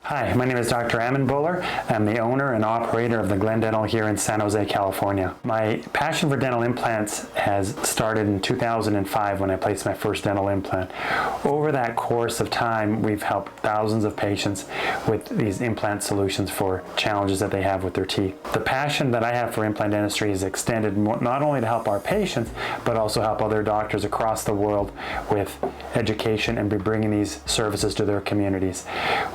Hi, my name is Dr. Aman Bhullar. I'm the owner and operator of the Glen Dental here in San Jose, California. My passion for dental implants has started in 2005 when I placed my first dental implant. Over that course of time, we've helped thousands of patients with these implant solutions for challenges that they have with their teeth. The passion that I have for implant dentistry is extended not only to help our patients, but also help other doctors across the world with education and be bringing these services to their communities.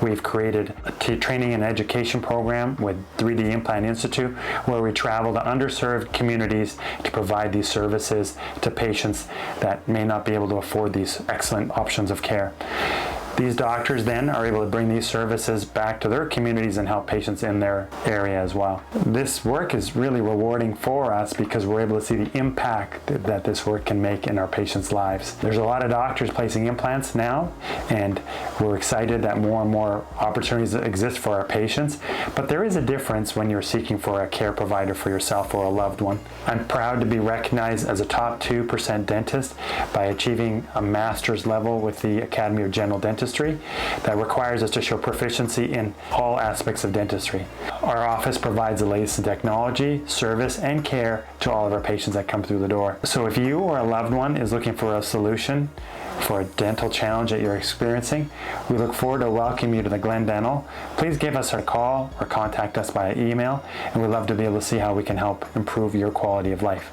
We've created a training and education program with 3D Implant Institute where we travel to underserved communities to provide these services to patients that may not be able to afford these excellent options of care. These doctors then are able to bring these services back to their communities and help patients in their area as well. This work is really rewarding for us because we're able to see the impact that this work can make in our patients' lives. There's a lot of doctors placing implants now, and we're excited that more and more opportunities exist for our patients, but there is a difference when you're seeking for a care provider for yourself or a loved one. I'm proud to be recognized as a top 2% dentist by achieving a master's level with the Academy of General Dentistry that requires us to show proficiency in all aspects of dentistry. Our office provides the latest in technology, service, and care to all of our patients that come through the door. So if you or a loved one is looking for a solution for a dental challenge that you're experiencing, we look forward to welcoming you to the Glen Dental. Please give us a call or contact us by email, and we'd love to be able to see how we can help improve your quality of life.